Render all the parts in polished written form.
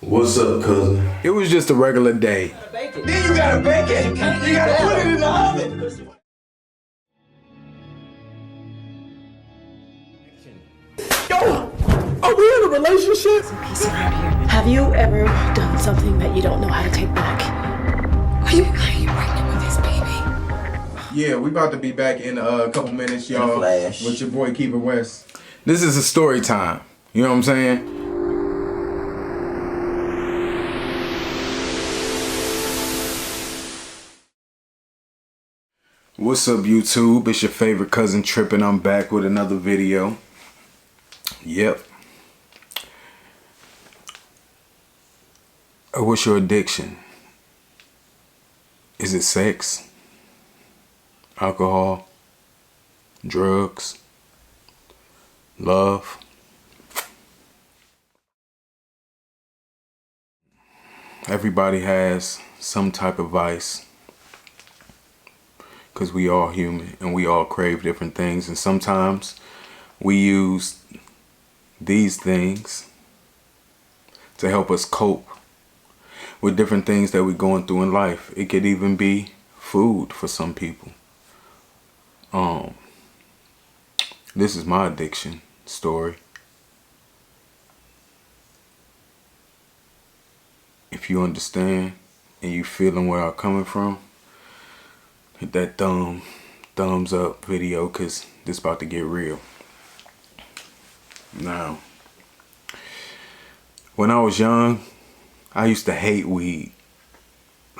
What's up, cousin? It was just a regular day. Then you gotta bake it. You gotta put it in the oven. Yo, are we in a relationship? Peace around here. Have you ever done something that you don't know how to take back? Are you pregnant with this baby? Yeah, we about to be back in a couple minutes, y'all. With your boy Keeper West. This is a story time. You know what I'm saying? What's up, YouTube? It's your favorite cousin Tripp, and I'm back with another video. Yep. What's your addiction? Is it sex? Alcohol? Drugs? Love? Everybody has some type of vice, because we all human and we all crave different things, and sometimes we use these things to help us cope with different things that we're going through in life. It could even be food for some people. This is my addiction story. If you understand and you feeling where I'm coming from, hit that thumbs up video, because this about to get real. Now, when I was young, I used to hate weed.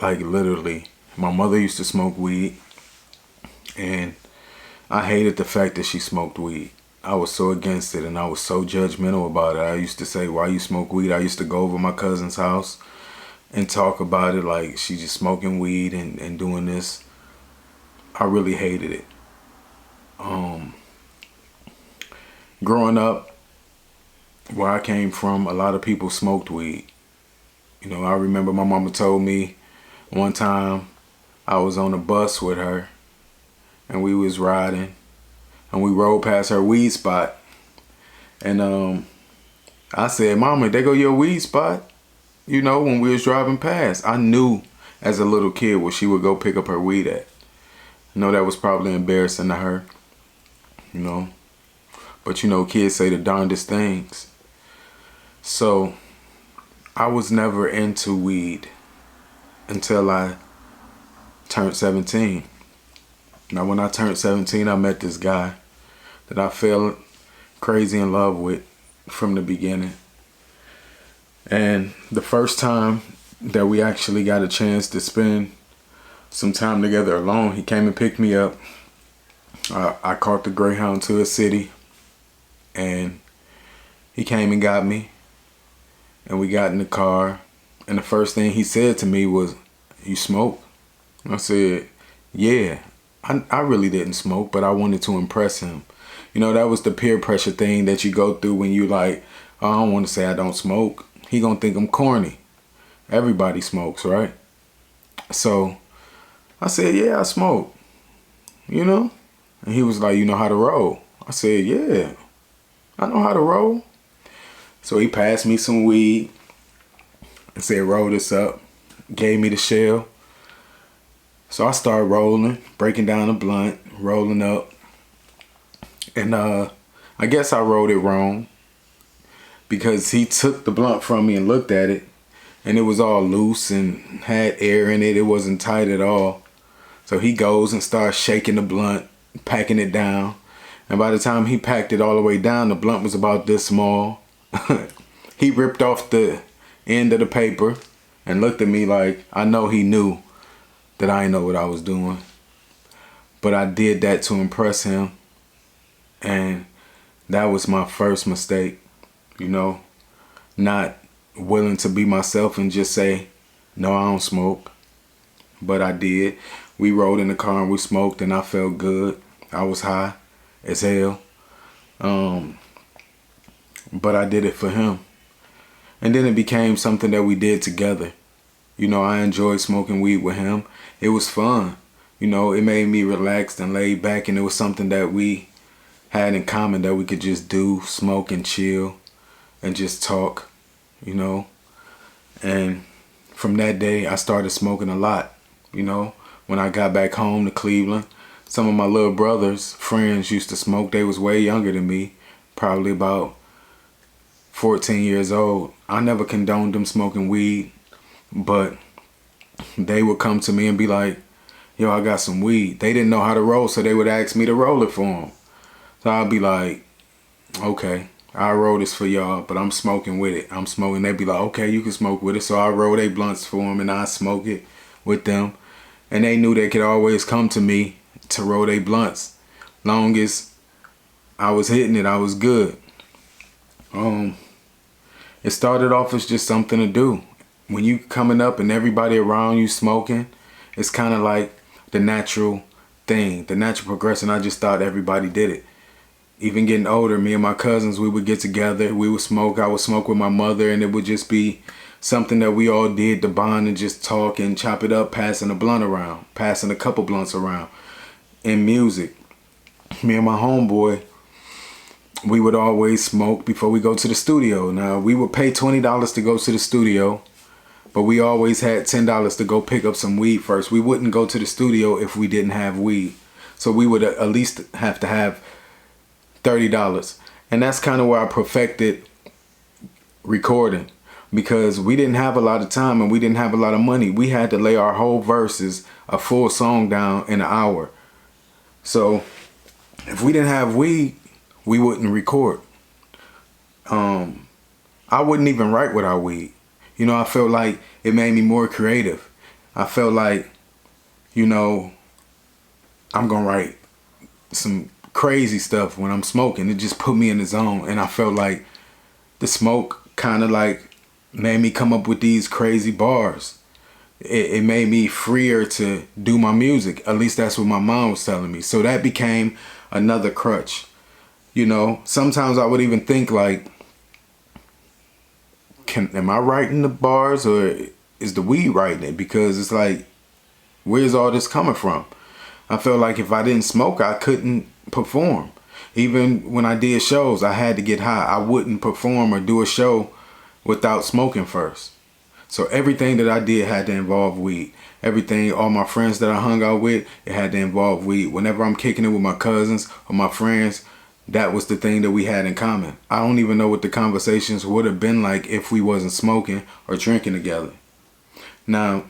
Like, literally. My mother used to smoke weed, and I hated the fact that she smoked weed. I was so against it, and I was so judgmental about it. I used to say, why you smoke weed? I used to go over my cousin's house and talk about it like she's just smoking weed and doing this. I really hated it. Growing up, where I came from, a lot of people smoked weed. You know, I remember my mama told me one time I was on a bus with her, and we was riding, and we rode past her weed spot, and I said, "Mama, there go your weed spot." You know, when we was driving past, I knew as a little kid where she would go pick up her weed at. I know that was probably embarrassing to her, you know, but you know, kids say the darndest things. So I was never into weed until I turned 17. Now, when I turned 17, I met this guy that I fell crazy in love with from the beginning. And the first time that we actually got a chance to spend some time together alone, he came and picked me up. I caught the Greyhound to a city, and he came and got me, and we got in the car, and the first thing he said to me was, "You smoke?" I said, "Yeah." I really didn't smoke, but I wanted to impress him. You know, that was the peer pressure thing that you go through when you like, "Oh, I don't want to say I don't smoke. He gonna think I'm corny." Everybody smokes, right? So I said, "Yeah, I smoke." You know? And he was like, "You know how to roll?" I said, "Yeah, I know how to roll." So he passed me some weed and said, "Roll this up." Gave me the shell. So I started rolling, breaking down the blunt, rolling up. And I guess I rolled it wrong, because he took the blunt from me and looked at it, and it was all loose and had air in it. It wasn't tight at all. So he goes and starts shaking the blunt, packing it down. And by the time he packed it all the way down, the blunt was about this small. He ripped off the end of the paper and looked at me like, I know he knew that I didn't know what I was doing. But I did that to impress him. And that was my first mistake, you know, not willing to be myself and just say, "No, I don't smoke." But I did. We rode in the car and we smoked, and I felt good. I was high as hell. But I did it for him. And then it became something that we did together. You know, I enjoyed smoking weed with him. It was fun. You know, it made me relaxed and laid back, and it was something that we had in common that we could just do, smoke and chill and just talk, you know. And from that day, I started smoking a lot. You know, when I got back home to Cleveland, some of my little brother's friends used to smoke. They was way younger than me, probably about 14 years old. I never condoned them smoking weed, but they would come to me and be like, yo, I got some weed. They didn't know how to roll, so they would ask me to roll it for them. So I'd be like, okay, I'll roll this for y'all, but I'm smoking with it. I'm smoking. They'd be like, okay, you can smoke with it. So I roll they blunts for them and I smoke it with them. And they knew they could always come to me to roll they blunts. Long as I was hitting it, I was good. It started off as just something to do. When you coming up and everybody around you smoking, it's kind of like the natural thing, the natural progression. I just thought everybody did it. Even getting older, me and my cousins, we would get together, we would smoke. I would smoke with my mother, and it would just be something that we all did to bond and just talk and chop it up, passing a blunt around, passing a couple blunts around. In music, me and my homeboy, we would always smoke before we go to the studio. Now, we would pay $20 to go to the studio, but we always had $10 to go pick up some weed first. We wouldn't go to the studio if we didn't have weed. So we would at least have to have $30. And that's kind of where I perfected recording, because we didn't have a lot of time and we didn't have a lot of money. We had to lay our whole verses, a full song down in an hour. So if we didn't have weed, we wouldn't record. I wouldn't even write without weed. You know, I felt like it made me more creative. I felt like, you know, I'm gonna write some crazy stuff when I'm smoking. It just put me in the zone, and I felt like the smoke kind of like made me come up with these crazy bars. It made me freer to do my music. At least that's what my mom was telling me. So that became another crutch. You know, sometimes I would even think like, am I writing the bars or is the weed writing it? Because it's like, where's all this coming from? I felt like if I didn't smoke, I couldn't perform. Even when I did shows, I had to get high. I wouldn't perform or do a show without smoking first. So everything that I did had to involve weed. Everything, all my friends that I hung out with, it had to involve weed. Whenever I'm kicking it with my cousins or my friends, that was the thing that we had in common. I don't even know what the conversations would have been like if we wasn't smoking or drinking together. Now,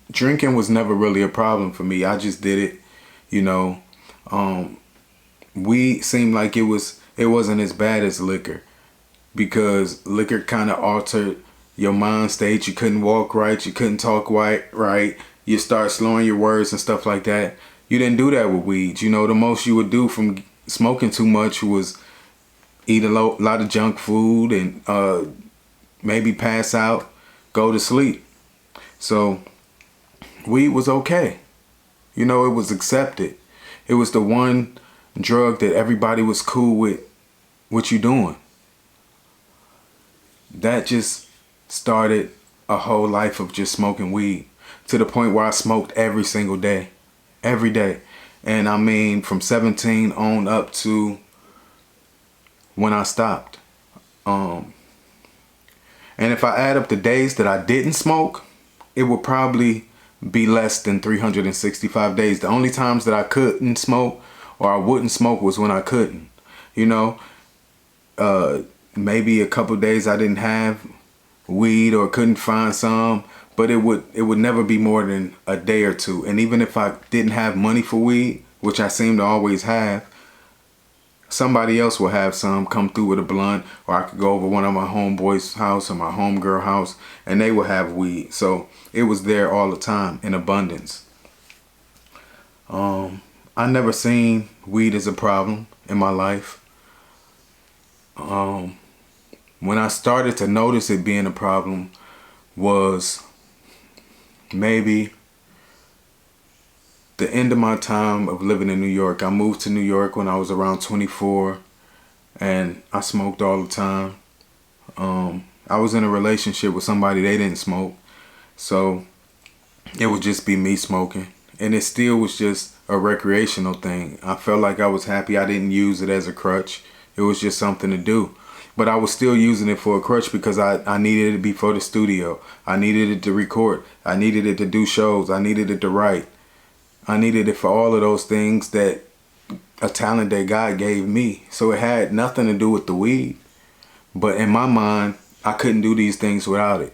drinking was never really a problem for me. I just did it, you know. Weed seemed like it wasn't as bad as liquor, because liquor kind of altered your mind state. You couldn't walk right, you couldn't talk right. You start slowing your words and stuff like that. You didn't do that with weed. You know, the most you would do from smoking too much was eat a lot of junk food and maybe pass out, go to sleep. So weed was okay. You know, it was accepted. It was the one drug that everybody was cool with what you doing. That just started a whole life of just smoking weed, to the point where I smoked every single day. Every day. And I mean, from 17 on up to when I stopped. And if I add up the days that I didn't smoke, it would probably be less than 365 days. The only times that I couldn't smoke or I wouldn't smoke was when I couldn't. You know, maybe a couple days I didn't have weed or couldn't find some, but it would never be more than a day or two. And even if I didn't have money for weed, which I seem to always have, somebody else will have some come through with a blunt, or I could go over one of my homeboys' house or my homegirl house and they will have weed. So it was there all the time in abundance. I never seen weed as a problem in my life. When I started to notice it being a problem was maybe the end of my time of living in New York. I moved to New York when I was around 24, and I smoked all the time. I was in a relationship with somebody, they didn't smoke, so it would just be me smoking, and it still was just a recreational thing. I felt like I was happy. I didn't use it as a crutch. It was just something to do. But I was still using it for a crutch because I needed it to be for the studio. I needed it to record. I needed it to do shows. I needed it to write. I needed it for all of those things, that a talent that God gave me. So it had nothing to do with the weed. But in my mind, I couldn't do these things without it.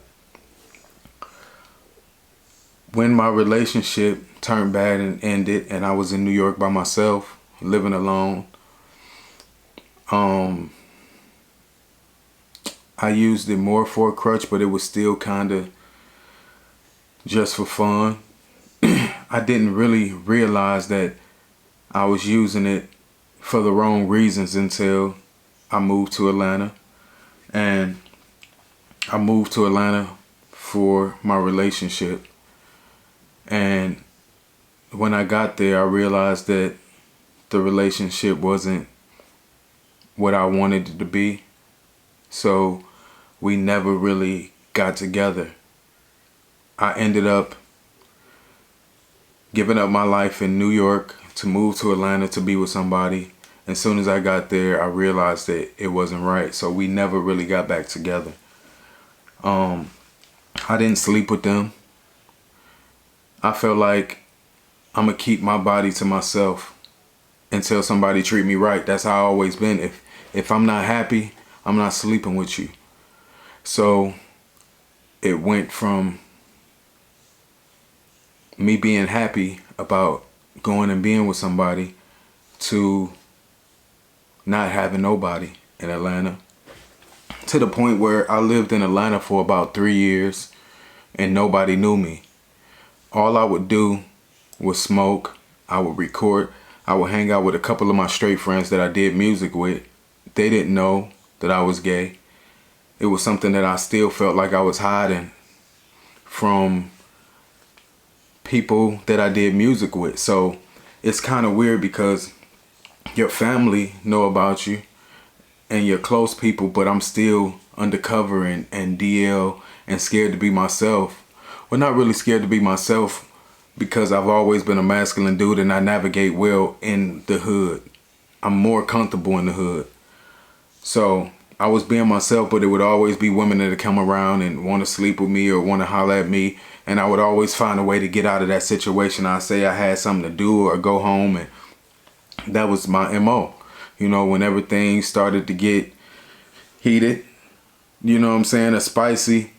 When my relationship turned bad and ended, and I was in New York by myself, living alone, I used it more for a crutch, but it was still kind of just for fun. I didn't really realize that I was using it for the wrong reasons until I moved to Atlanta. And I moved to Atlanta for my relationship. And when I got there, I realized that the relationship wasn't what I wanted it to be. So we never really got together. I ended up giving up my life in New York to move to Atlanta to be with somebody. As soon as I got there, I realized that it wasn't right. So we never really got back together. I didn't sleep with them. I felt like I'm gonna keep my body to myself until somebody treat me right. That's how I always been. If I'm not happy, I'm not sleeping with you. So it went from me being happy about going and being with somebody to not having nobody in Atlanta, to the point where I lived in Atlanta for about 3 years and nobody knew me. All I would do was smoke. I would record. I would hang out with a couple of my straight friends that I did music with. They didn't know that I was gay. It was something that I still felt like I was hiding from people that I did music with. So it's kind of weird because your family know about you and your close people, but I'm still undercover and DL and scared to be myself. Well, not really scared to be myself because I've always been a masculine dude and I navigate well in the hood. I'm more comfortable in the hood. So I was being myself, but it would always be women that would come around and want to sleep with me or want to holler at me. And I would always find a way to get out of that situation. I'd say I had something to do or go home, and that was my MO. You know, whenever things started to get heated, you know what I'm saying, or spicy,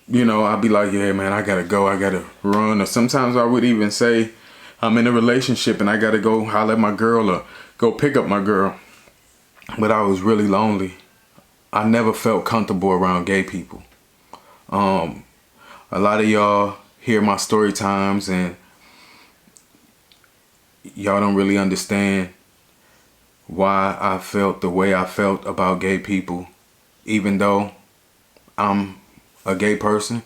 you know, I'd be like, yeah, man, I gotta go, I gotta run. Or sometimes I would even say I'm in a relationship and I gotta go holler at my girl or go pick up my girl. But I was really lonely. I never felt comfortable around gay people. A lot of y'all hear my story times and y'all don't really understand why I felt the way I felt about gay people. Even though I'm a gay person,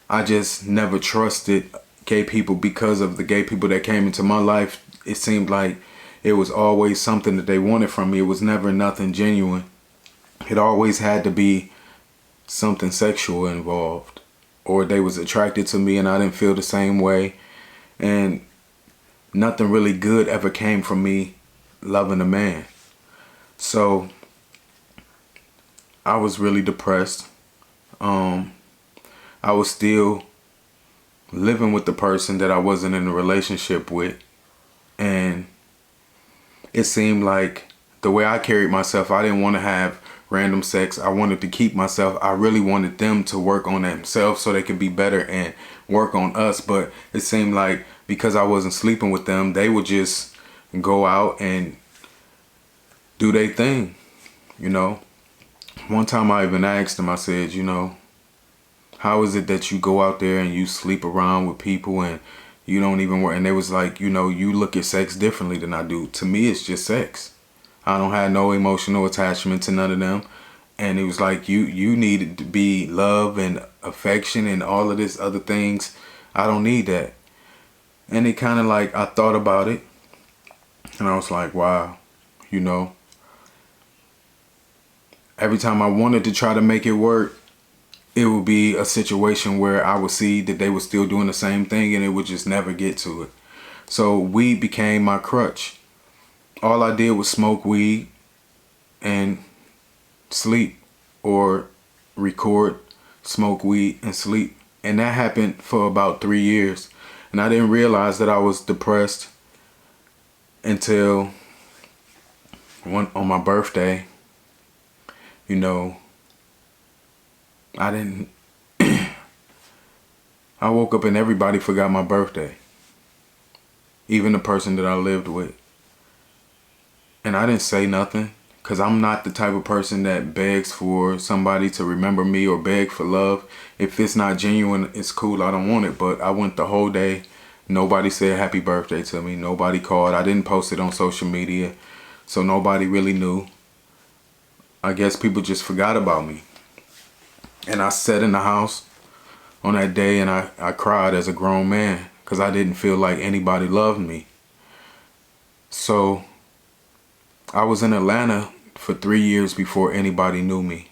I just never trusted gay people because of the gay people that came into my life. It seemed like it was always something that they wanted from me. It was never nothing genuine. It always had to be something sexual involved, or they was attracted to me and I didn't feel the same way. And nothing really good ever came from me loving a man. So I was really depressed. I was still living with the person that I wasn't in a relationship with. And it seemed like the way I carried myself, I didn't want to have random sex. I wanted to keep myself. I really wanted them to work on themselves so they could be better and work on us. But it seemed like because I wasn't sleeping with them, they would just go out and do their thing, you know. One time I even asked them, I said, you know, how is it that you go out there and you sleep around with people and you don't even work? And they was like, you know, you look at sex differently than I do. To me, it's just sex. I don't have no emotional attachment to none of them. And it was like, you needed to be love and affection and all of this other things. I don't need that. And it kind of like, I thought about it and I was like, wow, you know, every time I wanted to try to make it work, it would be a situation where I would see that they were still doing the same thing and it would just never get to it. So weed became my crutch. All I did was smoke weed and sleep or record, smoke weed, and sleep. And that happened for about 3 years. And I didn't realize that I was depressed until on my birthday. You know, I didn't. I woke up and everybody forgot my birthday. Even the person that I lived with. And I didn't say nothing. Because I'm not the type of person that begs for somebody to remember me or beg for love. If it's not genuine, it's cool. I don't want it. But I went the whole day. Nobody said happy birthday to me. Nobody called. I didn't post it on social media. So nobody really knew. I guess people just forgot about me. And I sat in the house on that day and I cried as a grown man. Because I didn't feel like anybody loved me. So I was in Atlanta for 3 years before anybody knew me.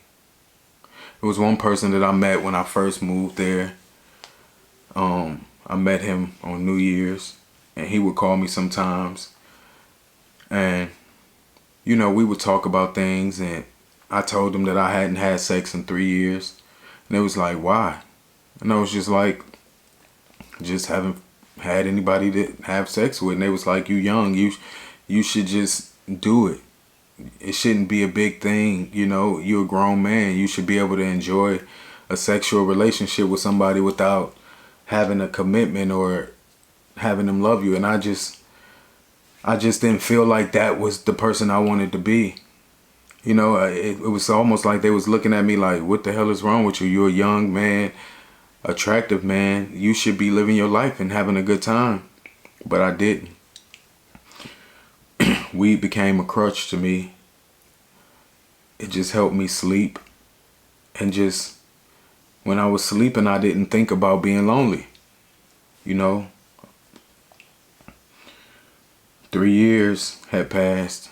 It was one person that I met when I first moved there. I met him on New Year's and he would call me sometimes. And, you know, we would talk about things and I told him that I hadn't had sex in 3 years. And it was like, why? And I was just like, just haven't had anybody to have sex with. And they was like, you young, you should just do it. It shouldn't be a big thing, you know. You're a grown man. You should be able to enjoy a sexual relationship with somebody without having a commitment or having them love you. And I just didn't feel like that was the person I wanted to be. You know, it was almost like they was looking at me like, what the hell is wrong with you? You're a young man, attractive man. You should be living your life and having a good time. But I didn't. Weed became a crutch to me. It just helped me sleep. And just, when I was sleeping, I didn't think about being lonely. You know? 3 years had passed.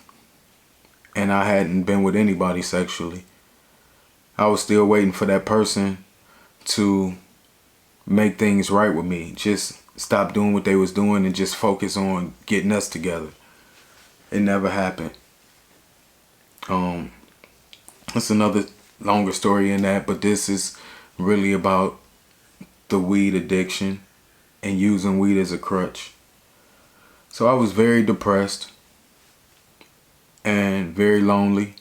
And I hadn't been with anybody sexually. I was still waiting for that person to make things right with me. Just stop doing what they was doing and just focus on getting us together. It never happened. That's another longer story in that, but this is really about the weed addiction and using weed as a crutch. So I was very depressed and very lonely.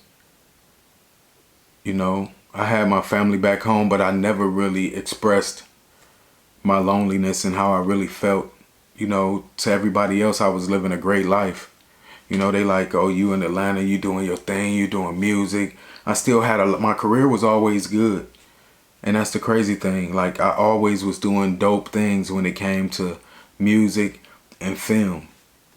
You know, I had my family back home, but I never really expressed my loneliness and how I really felt. You know, to everybody else, I was living a great life. You know, they like, oh, you in Atlanta, you doing your thing, you doing music. I still had my career was always good. And that's the crazy thing. Like, I always was doing dope things when it came to music and film.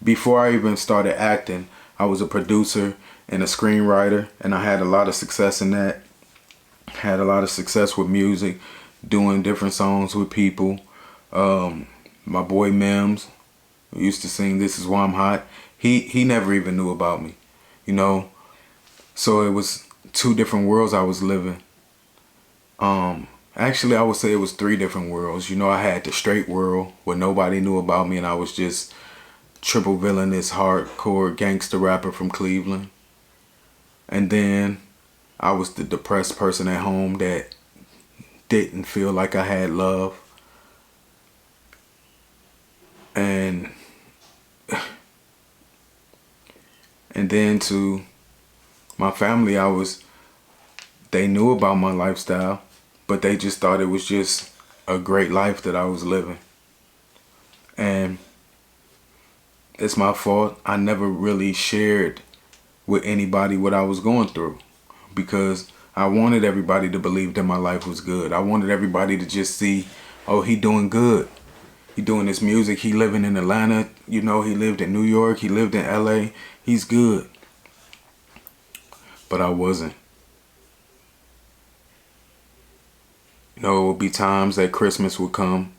Before I even started acting, I was a producer and a screenwriter, and I had a lot of success in that. Had a lot of success with music, doing different songs with people. My boy Mims, who used to sing This Is Why I'm Hot, he never even knew about me, you know. So it was 2 different worlds I was living. Actually, I would say it was 3 different worlds. You know, I had the straight world where nobody knew about me and I was just triple villainous, hardcore gangster rapper from Cleveland. And then I was the depressed person at home that didn't feel like I had love. And then to my family, they knew about my lifestyle, but they just thought it was just a great life that I was living. And it's my fault. I never really shared with anybody what I was going through because I wanted everybody to believe that my life was good. I wanted everybody to just see, oh, he doing good. He doing this music. He living in Atlanta. You know, he lived in New York. He lived in LA. He's good. But I wasn't. You know, it would be times that Christmas would come,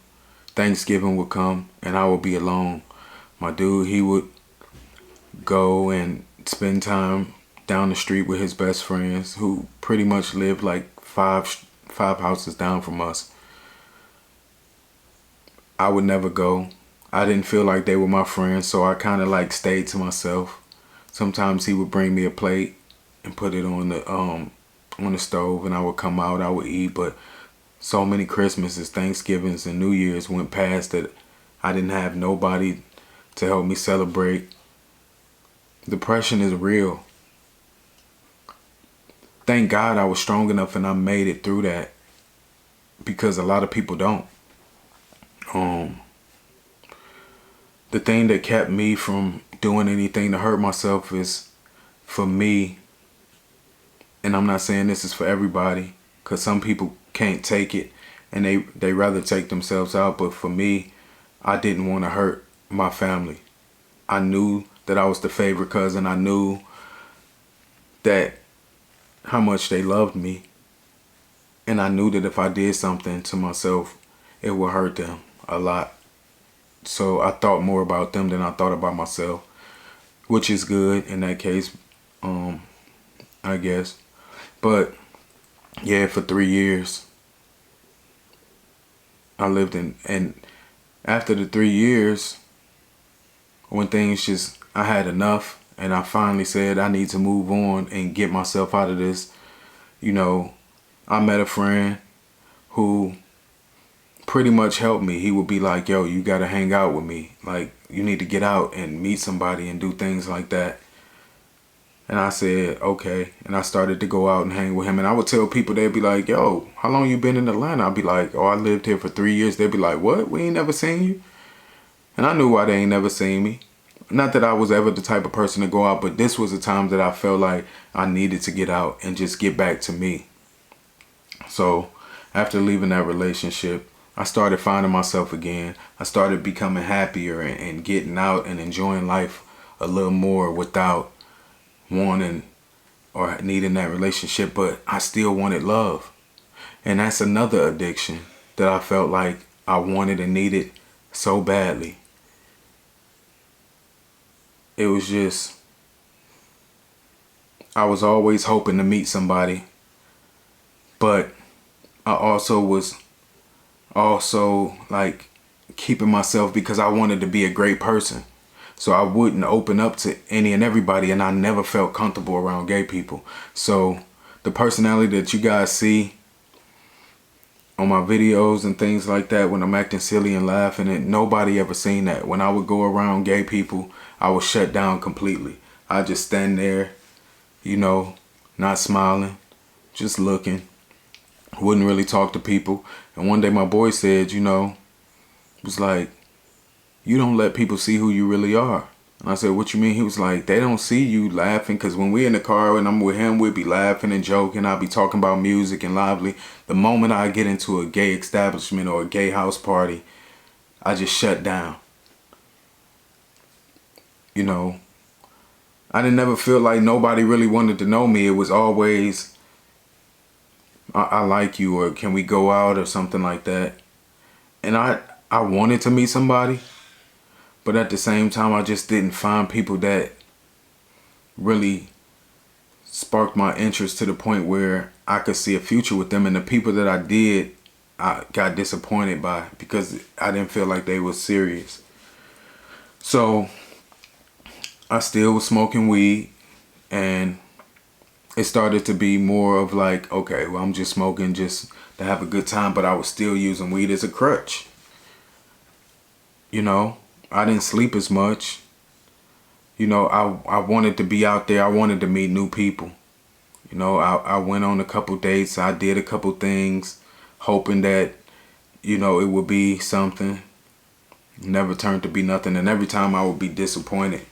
Thanksgiving would come, and I would be alone. My dude, he would go and spend time down the street with his best friends who pretty much lived like five houses down from us. I would never go. I didn't feel like they were my friends, so I kind of like stayed to myself. Sometimes he would bring me a plate and put it on on the stove, and I would come out, I would eat. But so many Christmases, Thanksgivings, and New Year's went past that I didn't have nobody to help me celebrate. Depression is real. Thank God I was strong enough and I made it through that, because a lot of people don't. The thing that kept me from doing anything to hurt myself is, for me, and I'm not saying this is for everybody, because some people can't take it and they rather take themselves out. But for me, I didn't want to hurt my family. I knew that I was the favorite cousin. I knew that how much they loved me. And I knew that if I did something to myself, it would hurt them a lot. So I thought more about them than I thought about myself, which is good in that case, I guess. But yeah, for 3 years, I lived in, and after the 3 years, when things just, I had enough, and I finally said I need to move on and get myself out of this, you know, I met a friend who pretty much helped me. He would be like, yo, you gotta hang out with me. Like, you need to get out and meet somebody and do things like that. And I said, okay. And I started to go out and hang with him. And I would tell people, they'd be like, yo, how long you been in Atlanta? I'd be like, oh, I lived here for 3 years. They'd be like, what? We ain't never seen you? And I knew why they ain't never seen me. Not that I was ever the type of person to go out, but this was a time that I felt like I needed to get out and just get back to me. So after leaving that relationship, I started finding myself again. I started becoming happier and getting out and enjoying life a little more without wanting or needing that relationship, but I still wanted love. And that's another addiction that I felt like I wanted and needed so badly. It was just, I was always hoping to meet somebody, but I also was like keeping myself, because I wanted to be a great person. So I wouldn't open up to any and everybody, and I never felt comfortable around gay people. So the personality that you guys see on my videos and things like that, when I'm acting silly and laughing, and nobody ever seen that. When I would go around gay people, I was shut down completely. I just stand there, you know, not smiling, just looking. Wouldn't really talk to people. And one day my boy said, you know, was like, you don't let people see who you really are. And I said, what you mean? He was like, they don't see you laughing, because when we're in the car and I'm with him, we'd be laughing and joking. I'd be talking about music and lively. The moment I get into a gay establishment or a gay house party, I just shut down. You know, I didn't never feel like nobody really wanted to know me. It was always, I like you, or can we go out, or something like that. And I wanted to meet somebody, but at the same time, I just didn't find people that really sparked my interest to the point where I could see a future with them. And the people that I did, I got disappointed by, because I didn't feel like they were serious. So I still was smoking weed, and it started to be more of like, okay, well, I'm just smoking just to have a good time, but I was still using weed as a crutch. You know, I didn't sleep as much. You know, I wanted to be out there. I wanted to meet new people. You know, I went on a couple dates. I did a couple things, hoping that, you know, it would be something. Never turned to be nothing. And every time I would be disappointed.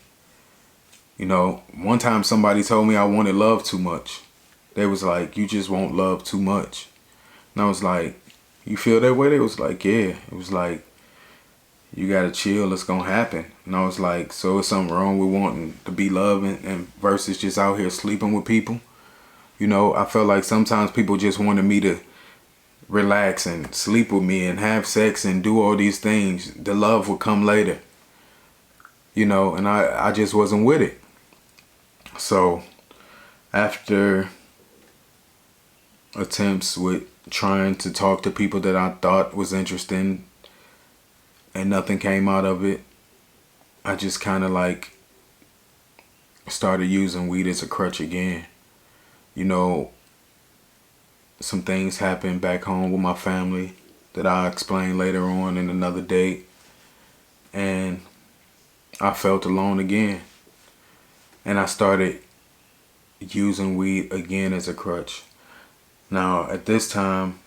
You know, one time somebody told me I wanted love too much. They was like, you just want love too much. And I was like, you feel that way? They was like, yeah. It was like, you gotta chill, it's gonna happen. And I was like, so is something wrong with wanting to be loved and versus just out here sleeping with people? You know, I felt like sometimes people just wanted me to relax and sleep with me and have sex and do all these things. The love would come later. You know, and I just wasn't with it. So after attempts with trying to talk to people that I thought was interesting and nothing came out of it, I just kind of like started using weed as a crutch again. You know, some things happened back home with my family that I'll explain later on in another date. And I felt alone again. And I started using weed again as a crutch. Now, at this time,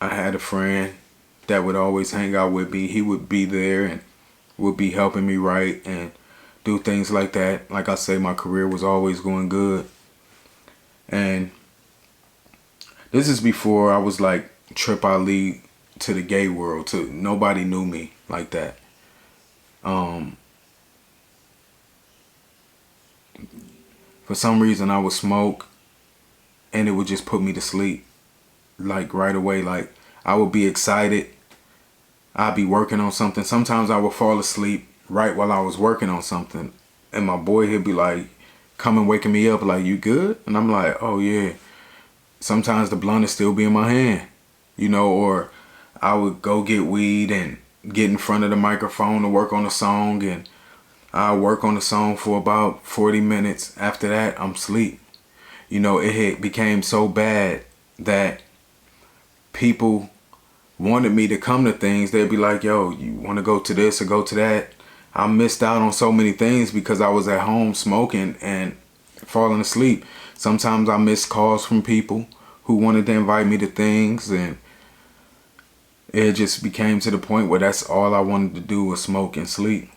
I had a friend that would always hang out with me. He would be there and would be helping me write and do things like that. Like I say, my career was always going good. And this is before I was like Tripp to the gay world. Nobody knew me like that. For some reason, I would smoke and it would just put me to sleep. Like right away, like I would be excited. I'd be working on something. Sometimes I would fall asleep right while I was working on something. And my boy, he'd be like, coming waking me up like, you good? And I'm like, oh yeah. Sometimes the blunt would still be in my hand, you know, or I would go get weed and get in front of the microphone to work on a song, and I work on the song for about 40 minutes. After that, I'm asleep. You know, it became so bad that people wanted me to come to things. They'd be like, yo, you want to go to this or go to that? I missed out on so many things because I was at home smoking and falling asleep. Sometimes I missed calls from people who wanted to invite me to things, and it just became to the point where that's all I wanted to do was smoke and sleep.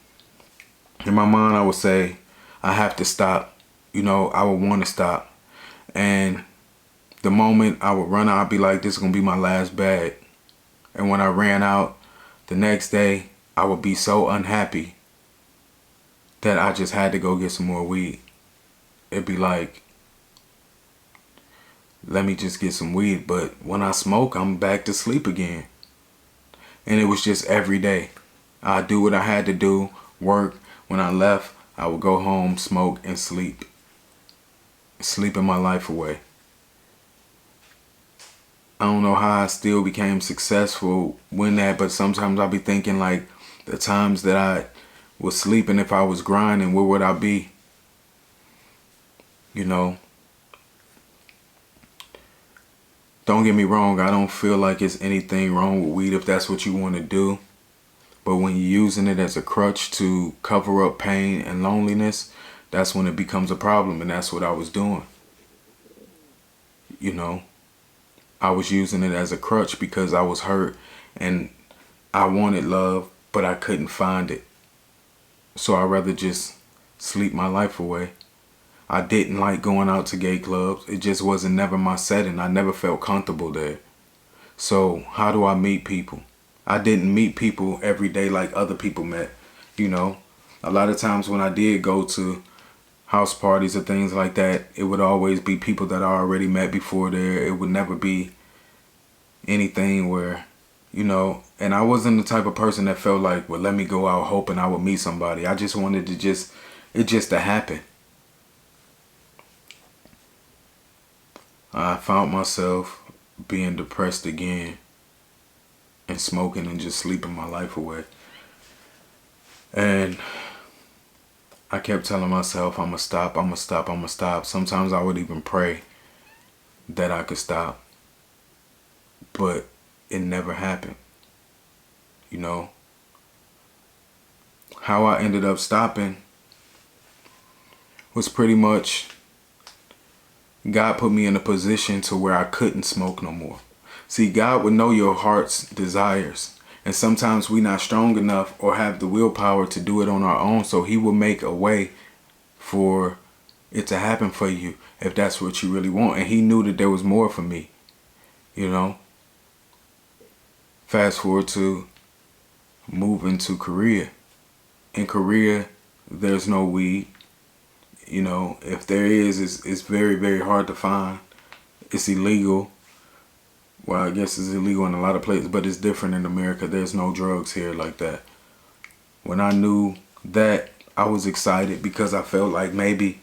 In my mind, I would say, I have to stop. You know, I would want to stop. And the moment I would run out, I'd be like, this is going to be my last bag. And when I ran out the next day, I would be so unhappy that I just had to go get some more weed. It'd be like, let me just get some weed. But when I smoke, I'm back to sleep again. And it was just every day. I'd do what I had to do, work. When I left, I would go home, smoke, and sleep. Sleeping my life away. I don't know how I still became successful when that, but sometimes I'll be thinking like the times that I was sleeping, if I was grinding, where would I be? You know? Don't get me wrong, I don't feel like it's anything wrong with weed if that's what you want to do. But when you're using it as a crutch to cover up pain and loneliness, that's when it becomes a problem, and that's what I was doing. You know? I was using it as a crutch because I was hurt and I wanted love, but I couldn't find it. So I'd rather just sleep my life away. I didn't like going out to gay clubs. It just wasn't never my setting. I never felt comfortable there. So how do I meet people? I didn't meet people every day like other people met. You know, a lot of times when I did go to house parties or things like that, it would always be people that I already met before there. It would never be anything where, you know, and I wasn't the type of person that felt like, well, let me go out hoping I would meet somebody. I just wanted to it just to happen. I found myself being depressed again and smoking and just sleeping my life away. And I kept telling myself, I'm going to stop, I'm going to stop, I'm going to stop. Sometimes I would even pray that I could stop. But it never happened. You know? How I ended up stopping was pretty much God put me in a position to where I couldn't smoke no more. See, God would know your heart's desires. And sometimes we're not strong enough or have the willpower to do it on our own. So he will make a way for it to happen for you if that's what you really want. And he knew that there was more for me, you know. Fast forward to moving to Korea. In Korea, there's no weed. You know, if there is, it's very, very hard to find. It's illegal. Well, I guess it's illegal in a lot of places, but it's different in America. There's no drugs here like that. When I knew that, I was excited because I felt like maybe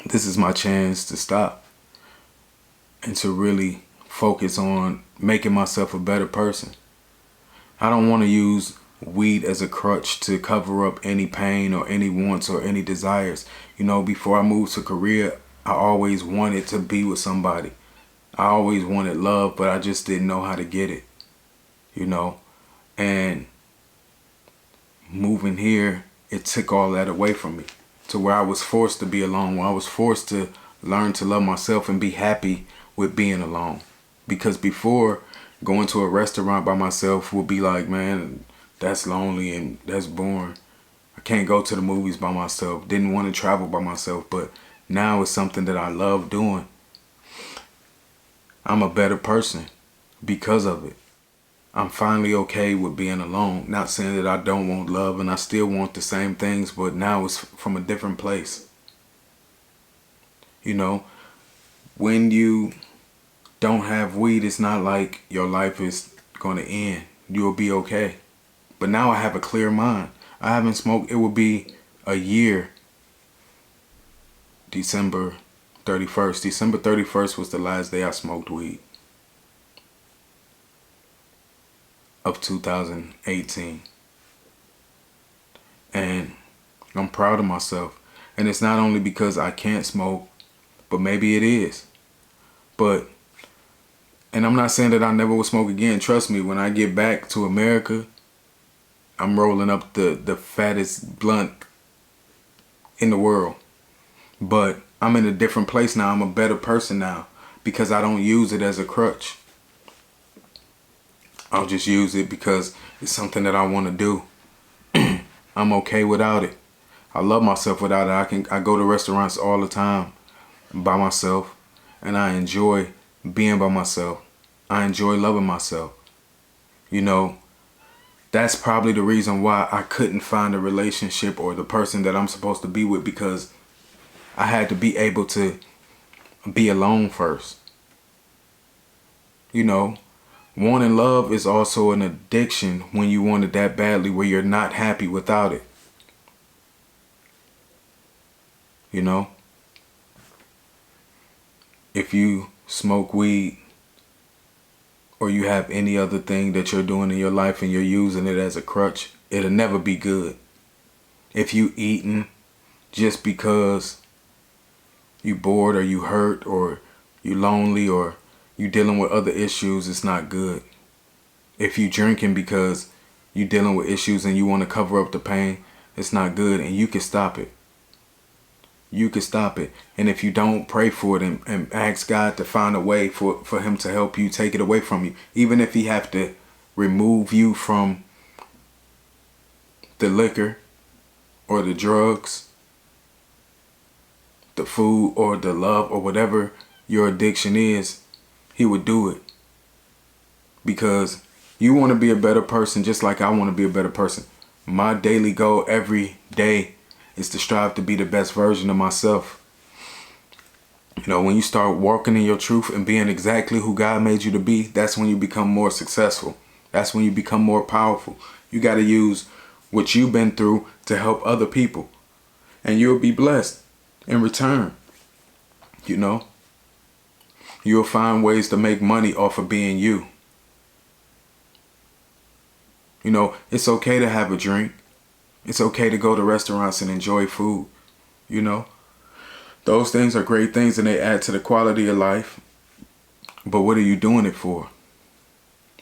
this is my chance to stop and to really focus on making myself a better person. I don't want to use weed as a crutch to cover up any pain or any wants or any desires. You know, before I moved to Korea, I always wanted to be with somebody. I always wanted love, but I just didn't know how to get it, you know. And moving here, it took all that away from me, to where I was forced to be alone, where I was forced to learn to love myself and be happy with being alone. Because before, going to a restaurant by myself would be like, man, that's lonely and that's boring. I can't go to the movies by myself. Didn't want to travel by myself, but now it's something that I love doing. I'm a better person because of it. I'm finally okay with being alone. Not saying that I don't want love, and I still want the same things, but now it's from a different place. You know, when you don't have weed, it's not like your life is going to end. You'll be okay. But now I have a clear mind. I haven't smoked, it will be a year. December 31st. December 31st was the last day I smoked weed of 2018. And I'm proud of myself. And it's not only because I can't smoke, but maybe it is. And I'm not saying that I never will smoke again. Trust me, when I get back to America, I'm rolling up the fattest blunt in the world. But I'm in a different place now. I'm a better person now because I don't use it as a crutch. I'll just use it because it's something that I want to do. I'm okay without it. I love myself without it. I go to restaurants all the time by myself, and I enjoy being by myself. I enjoy loving myself. You know, that's probably the reason why I couldn't find a relationship or the person that I'm supposed to be with, because I had to be able to be alone first. You know, wanting love is also an addiction when you want it that badly where you're not happy without it. You know, if you smoke weed or you have any other thing that you're doing in your life and you're using it as a crutch, it'll never be good. If you eating just because you bored or you hurt or you lonely or you dealing with other issues, it's not good. If you drinking because you dealing with issues and you want to cover up the pain, it's not good, and you can stop it. You can stop it. And if you don't, pray for it and ask God to find a way for him to help you take it away from you. Even if he have to remove you from the liquor or the drugs, the food or the love or whatever your addiction is, he would do it. Because you want to be a better person just like I want to be a better person. My daily goal every day is to strive to be the best version of myself. You know, when you start walking in your truth and being exactly who God made you to be, that's when you become more successful. That's when you become more powerful. You got to use what you've been through to help other people. And you'll be blessed in return. You know, you'll find ways to make money off of being you. You know, it's okay to have a drink. It's okay to go to restaurants and enjoy food. You know, those things are great things and they add to the quality of life. But what are you doing it for?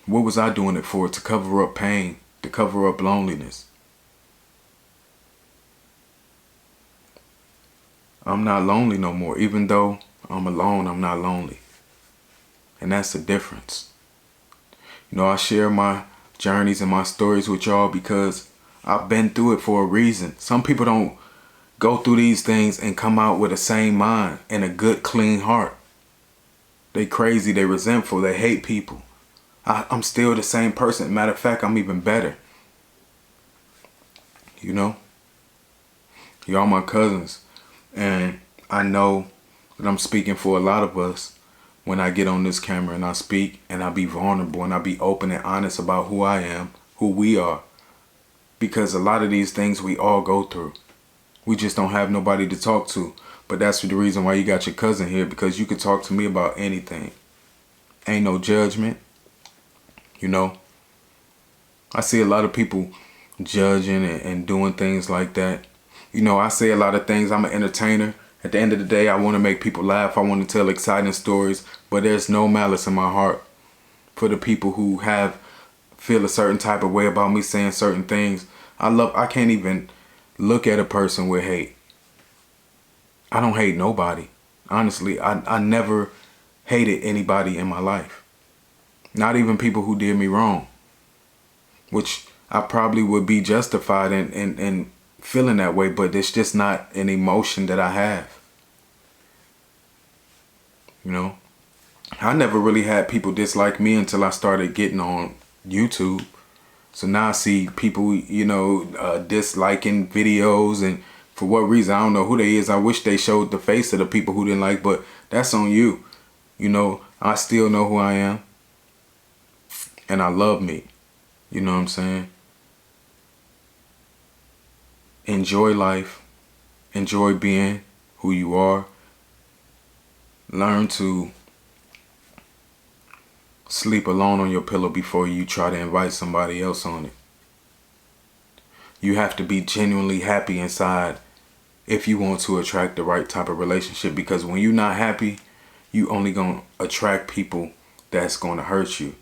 What was I doing it for? To cover up pain, to cover up loneliness. I'm not lonely no more. Even though I'm alone, I'm not lonely. And that's the difference. You know, I share my journeys and my stories with y'all because I've been through it for a reason. Some people don't go through these things and come out with a sane mind and a good, clean heart. They crazy, they resentful, they hate people. I'm still the same person. Matter of fact, I'm even better. You know? Y'all my cousins. And I know that I'm speaking for a lot of us when I get on this camera and I speak and I be vulnerable and I be open and honest about who I am, who we are. Because a lot of these things we all go through. We just don't have nobody to talk to. But that's the reason why you got your cousin here, because you can talk to me about anything. Ain't no judgment. You know, I see a lot of people judging and doing things like that. You know, I say a lot of things. I'm an entertainer At the end of the day, I want to make people laugh. I want to tell exciting stories, but there's no malice in my heart for the people who feel a certain type of way about me saying certain things. I can't even look at a person with hate. I don't hate nobody. Honestly, I never hated anybody in my life. Not even people who did me wrong. Which I probably would be justified in feeling that way, but it's just not an emotion that I have. You know? I never really had people dislike me until I started getting on YouTube. So now I see people, disliking videos, and for what reason, I don't know who they is. I wish they showed the face of the people who didn't like, but that's on you. You know, I still know who I am. And I love me. You know what I'm saying? Enjoy life. Enjoy being who you are. Learn to sleep alone on your pillow before you try to invite somebody else on it. You have to be genuinely happy inside if you want to attract the right type of relationship, because when you're not happy, you only gonna attract people that's gonna hurt you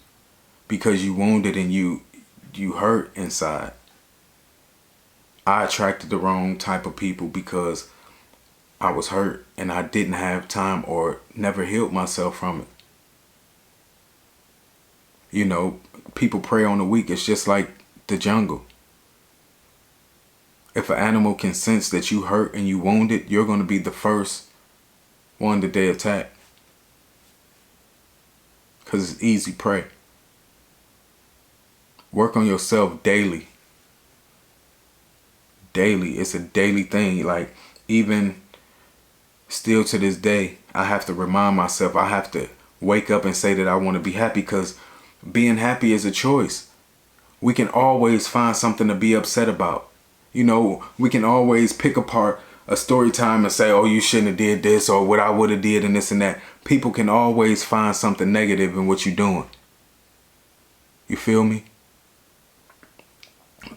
because you wounded and you hurt inside. I attracted the wrong type of people because I was hurt and I didn't have time or never healed myself from it. You know, people prey on the weak. It's just like the jungle. If an animal can sense that you hurt and you wounded, you're going to be the first one that they attack. Because it's easy prey. Work on yourself daily. Daily. It's a daily thing. Like, even still to this day, I have to remind myself, I have to wake up and say that I want to be happy, because being happy is a choice. We can always find something to be upset about. You know, we can always pick apart a story time and say, oh, you shouldn't have did this, or what I would have did and this and that. People can always find something negative in what you're doing. You feel me?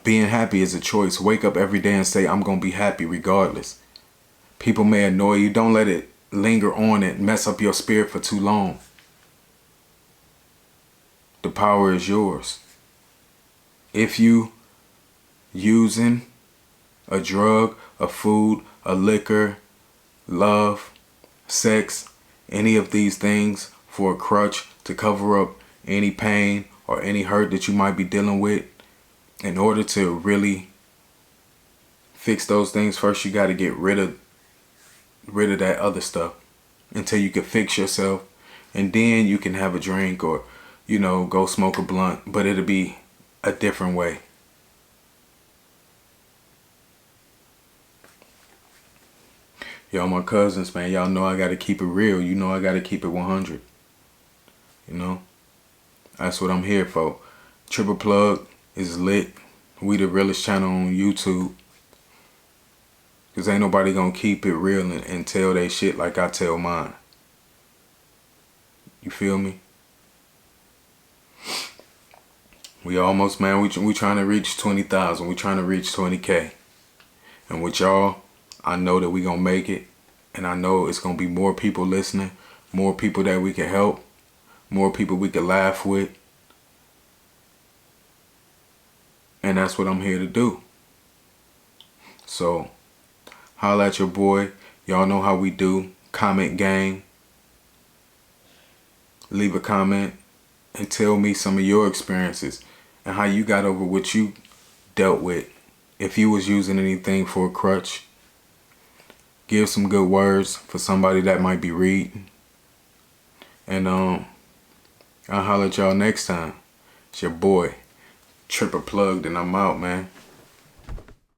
Being happy is a choice. Wake up every day and say, I'm going to be happy regardless. People may annoy you. Don't let it linger on and mess up your spirit for too long. The power is yours. If you using a drug, a food, a liquor, love, sex, any of these things for a crutch to cover up any pain or any hurt that you might be dealing with, in order to really fix those things, first you got to get rid of that other stuff until you can fix yourself, and then you can have a drink or, you know, go smoke a blunt, but it'll be a different way. Y'all my cousins, man. Y'all know I got to keep it real. You know I got to keep it 100. You know? That's what I'm here for. Triple Plug is lit. We the realest channel on YouTube. Because ain't nobody going to keep it real and tell they shit like I tell mine. You feel me? We almost, man, we trying to reach 20,000. We trying to reach 20K. And with y'all, I know that we gonna make it. And I know it's gonna be more people listening. More people that we can help. More people we can laugh with. And that's what I'm here to do. So, holla at your boy. Y'all know how we do. Comment gang. Leave a comment and tell me some of your experiences and how you got over what you dealt with. If you was using anything for a crutch, give some good words for somebody that might be reading. And I'll holler at y'all next time. It's your boy, Tripper Plugged, and I'm out, man.